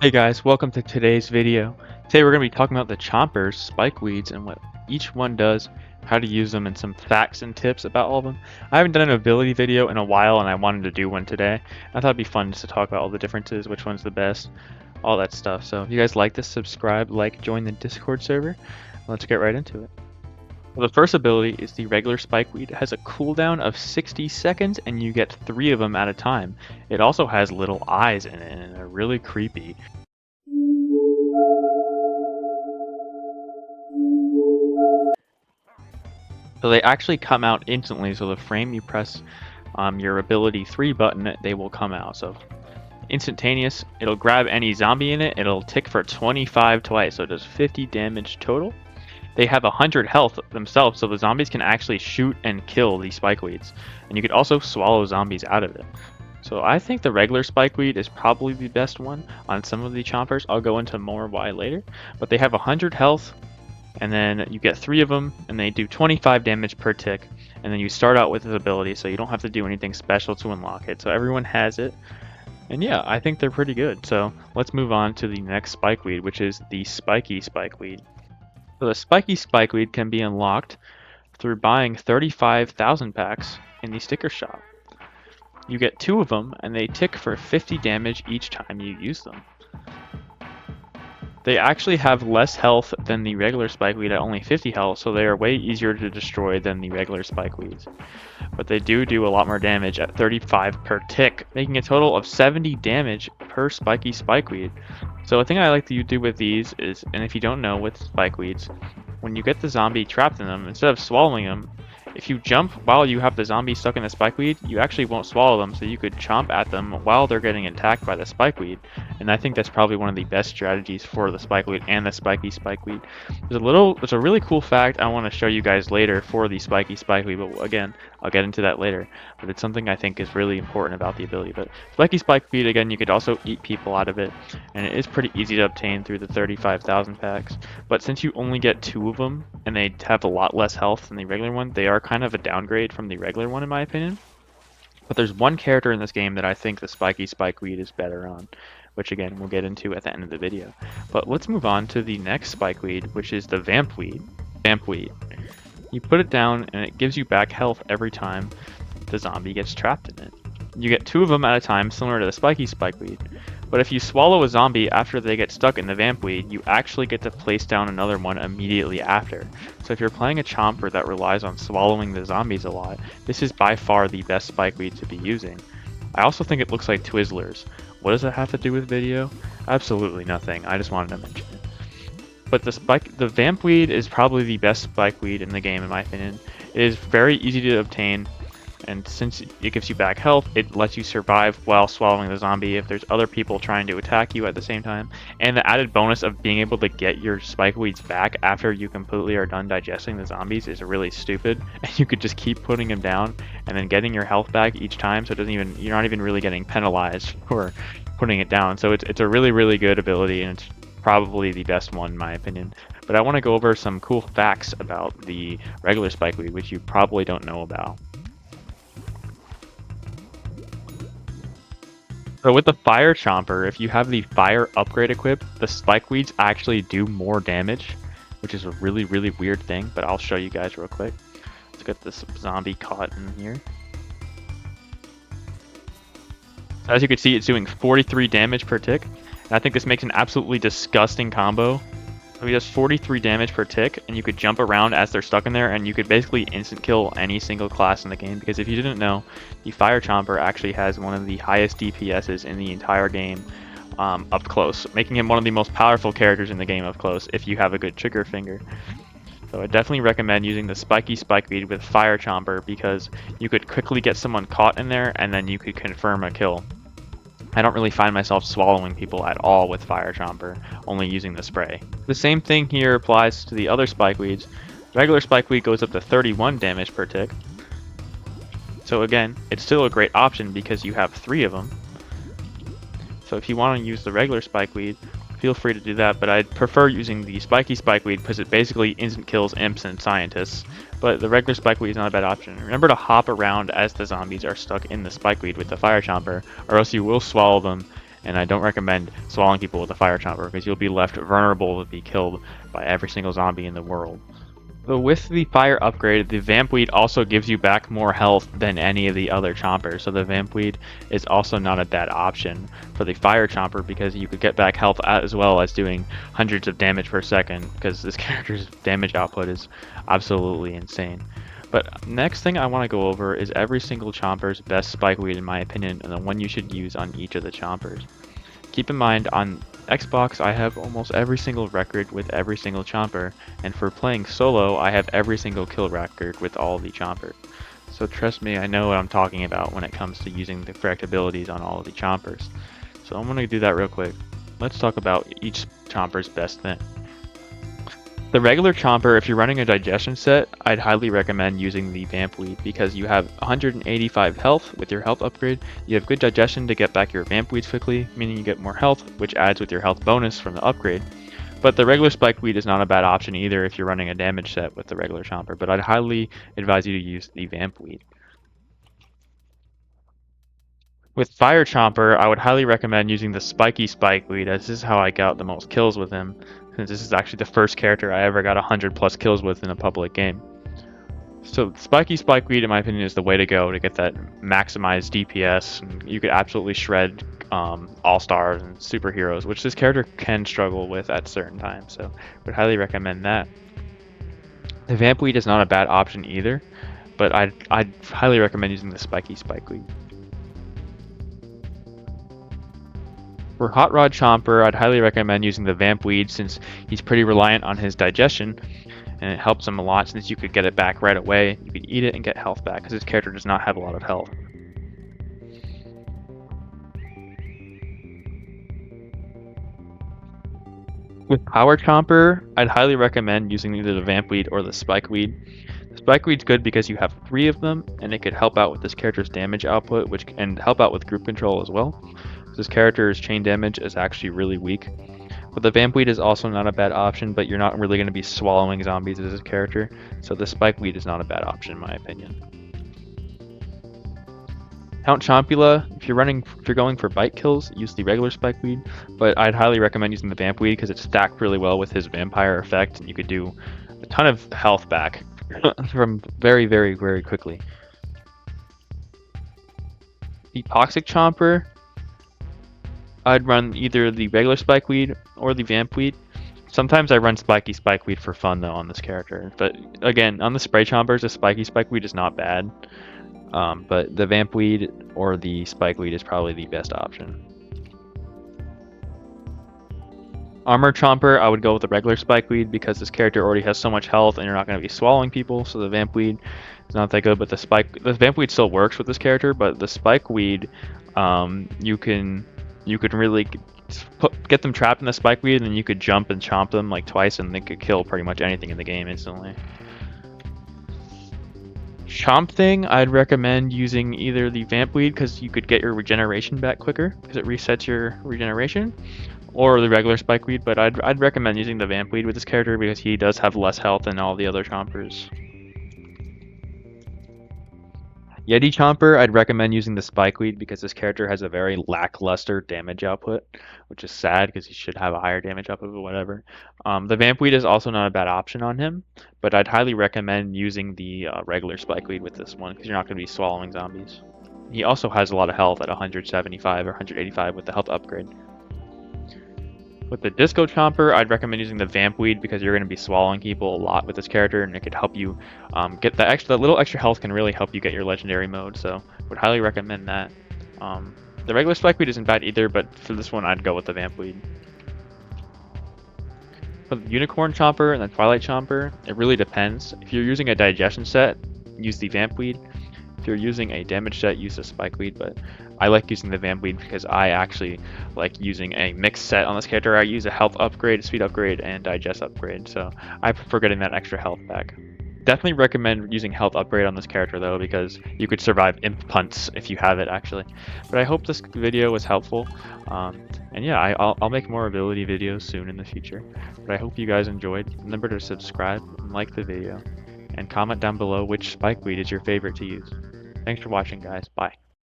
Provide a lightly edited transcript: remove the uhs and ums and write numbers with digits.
Hey guys, welcome to today's video. Today we're going to be talking about the chompers, spikeweeds, and what each one does, how to use them, and some facts and tips about all of them. I haven't done an ability video in a while and I wanted to do one today. I thought it'd be fun just to talk about all the differences, which one's the best, all that stuff. So if you guys like this, subscribe, like, join the Discord server. Let's get right into it. Well, the first ability is the regular Spikeweed. It has a cooldown of 60 seconds and you get 3 of them at a time. It also has little eyes in it and they're really creepy. So they actually come out instantly, so the frame you press your ability 3 button, they will come out. So instantaneous, it'll grab any zombie in it, it'll tick for 25 twice, so it does 50 damage total. They have 100 health themselves, so the zombies can actually shoot and kill these spikeweeds. And you could also swallow zombies out of it. So I think the regular spikeweed is probably the best one on some of the chompers. I'll go into more why later. But they have 100 health, and then you get 3 of them, and they do 25 damage per tick. And then you start out with this ability, so you don't have to do anything special to unlock it. So everyone has it. And yeah, I think they're pretty good. So let's move on to the next spikeweed, which is the spiky spikeweed. So the spiky spikeweed can be unlocked through buying 35,000 packs in the sticker shop. You get 2 of them, and they tick for 50 damage each time you use them. They actually have less health than the regular spikeweed at only 50 health, so they are way easier to destroy than the regular spikeweeds. But they do a lot more damage at 35 per tick, making a total of 70 damage per spiky spikeweed. So a thing I like to do with these is, and if you don't know with spikeweeds, when you get the zombie trapped in them, instead of swallowing them, if you jump while you have the zombie stuck in the spikeweed, you actually won't swallow them, so you could chomp at them while they're getting attacked by the spikeweed. And I think that's probably one of the best strategies for the spikeweed and the spiky spikeweed. There's a really cool fact I want to show you guys later for the spiky spikeweed, but again, I'll get into that later. But it's something I think is really important about the ability. But spiky spikeweed, again, you could also eat people out of it, and it is pretty easy to obtain through the 35,000 packs. But since you only get 2 of them, and they have a lot less health than the regular one, they are kind of a downgrade from the regular one in my opinion. But there's one character in this game that I think the spiky spikeweed is better on, which again we'll get into at the end of the video. But let's move on to the next spikeweed, which is the vampweed. Vampweed. You put it down and it gives you back health every time the zombie gets trapped in it. You get 2 of them at a time, similar to the spiky spikeweed. But if you swallow a zombie after they get stuck in the vampweed, you actually get to place down another one immediately after. So if you're playing a chomper that relies on swallowing the zombies a lot, this is by far the best spikeweed to be using. I also think it looks like Twizzlers. What does that have to do with video? Absolutely nothing. I just wanted to mention it. But the vampweed is probably the best spikeweed in the game in my opinion. It is very easy to obtain, and since it gives you back health, it lets you survive while swallowing the zombie if there's other people trying to attack you at the same time. And the added bonus of being able to get your spikeweeds back after you completely are done digesting the zombies is really stupid. And you could just keep putting them down and then getting your health back each time, so you're not even really getting penalized for putting it down. So it's a really good ability, and it's probably the best one in my opinion. But I want to go over some cool facts about the regular spikeweed, which you probably don't know about. So with the fire chomper, if you have the fire upgrade equipped, the spikeweeds actually do more damage, which is a really weird thing, but I'll show you guys real quick. Let's get this zombie caught in here. So as you can see, it's doing 43 damage per tick. And I think this makes an absolutely disgusting combo. So he does 43 damage per tick, and you could jump around as they're stuck in there, and you could basically instant kill any single class in the game, because if you didn't know, the Fire Chomper actually has one of the highest DPSs in the entire game up close, making him one of the most powerful characters in the game up close if you have a good trigger finger. So I definitely recommend using the spiky spikeweed with Fire Chomper, because you could quickly get someone caught in there, and then you could confirm a kill. I don't really find myself swallowing people at all with Fire Chomper, only using the spray. The same thing here applies to the other spikeweeds. Regular spikeweed goes up to 31 damage per tick. So again, it's still a great option because you have 3 of them. So if you want to use the regular spikeweed, feel free to do that, but I'd prefer using the spiky spikeweed because it basically instant kills imps and scientists. But the regular spikeweed is not a bad option. Remember to hop around as the zombies are stuck in the spikeweed with the fire chomper, or else you will swallow them and I don't recommend swallowing people with a fire chomper because you'll be left vulnerable to be killed by every single zombie in the world. But with the fire upgrade, the Vamp Weed also gives you back more health than any of the other chompers. So the Vamp Weed is also not a bad option for the fire chomper because you could get back health as well as doing hundreds of damage per second because this character's damage output is absolutely insane. But next thing I want to go over is every single chomper's best Spike Weed in my opinion and the one you should use on each of the chompers. Keep in mind, on Xbox I have almost every single record with every single chomper, and for playing solo I have every single kill record with all the chompers. So trust me, I know what I'm talking about when it comes to using the correct abilities on all of the chompers. So I'm going to do that real quick. Let's talk about each chomper's best thing. The regular chomper, if you're running a digestion set, I'd highly recommend using the Vamp Weed because you have 185 health with your health upgrade, you have good digestion to get back your Vamp Weeds quickly, meaning you get more health, which adds with your health bonus from the upgrade. But the regular Spike Weed is not a bad option either if you're running a damage set with the regular chomper, but I'd highly advise you to use the Vamp Weed. With Fire Chomper, I would highly recommend using the Spiky Spikeweed, as this is how I got the most kills with him, since this is actually the first character I ever got 100 plus kills with in a public game. So Spiky Spikeweed, in my opinion, is the way to go to get that maximized DPS, and you could absolutely shred all-stars and superheroes, which this character can struggle with at certain times, so I would highly recommend that. The Vamp Weed is not a bad option either, but I'd highly recommend using the Spiky Spikeweed. For Hot Rod Chomper, I'd highly recommend using the Vamp Weed since he's pretty reliant on his digestion, and it helps him a lot since you could get it back right away. You could eat it and get health back because this character does not have a lot of health. With Power Chomper, I'd highly recommend using either the Vamp Weed or the Spike Weed. The Spike Weed's good because you have 3 of them, and it could help out with this character's damage output, and help out with group control as well. This character's chain damage is actually really weak. But the Vamp Weed is also not a bad option, but you're not really going to be swallowing zombies as this character, so the Spike Weed is not a bad option in my opinion. Count Chompula, if you're going for bite kills, use the regular Spike Weed, but I'd highly recommend using the Vamp Weed because it's stacked really well with his vampire effect, and you could do a ton of health back from very, very, very quickly. The Toxic Chomper, I'd run either the regular Spike Weed or the Vamp Weed. Sometimes I run Spiky Spike Weed for fun though on this character, but again, on the spray chompers, the Spiky Spike Weed is not bad. But the Vamp Weed or the Spike Weed is probably the best option. Armor Chomper, I would go with the regular Spike Weed because this character already has so much health and you're not going to be swallowing people, so the Vamp Weed is not that good, but the Vamp Weed still works with this character, but the Spike Weed, you can really get them trapped in the Spike Weed and then you could jump and chomp them like twice and they could kill pretty much anything in the game instantly. Chomp thing, I'd recommend using either the Vamp Weed because you could get your regeneration back quicker because it resets your regeneration, or the regular Spike Weed, but I'd recommend using the Vamp Weed with this character because he does have less health than all the other chompers. Yeti Chomper, I'd recommend using the Spike Weed because this character has a very lackluster damage output, which is sad because he should have a higher damage output, but whatever. The Vamp Weed is also not a bad option on him, but I'd highly recommend using the regular Spike Weed with this one because you're not going to be swallowing zombies. He also has a lot of health at 175 or 185 with the health upgrade. With the Disco Chomper, I'd recommend using the Vamp Weed because you're going to be swallowing people a lot with this character, and it could help you get the little extra health can really help you get your legendary mode, so would highly recommend that. The regular Spike Weed isn't bad either, but for this one, I'd go with the Vamp Weed. For the Unicorn Chomper and the Twilight Chomper, it really depends. If you're using a digestion set, use the Vamp Weed. If you're using a damage set, use the Spike Weed, but I like using the Vamp Weed because I actually like using a mixed set on this character. I use a health upgrade, speed upgrade, and digest upgrade, so I prefer getting that extra health back. Definitely recommend using health upgrade on this character though, because you could survive imp punts if you have it actually. But I hope this video was helpful, and yeah, I'll make more ability videos soon in the future. But I hope you guys enjoyed. Remember to subscribe and like the video, and comment down below which Spike Weed is your favorite to use. Thanks for watching, guys. Bye.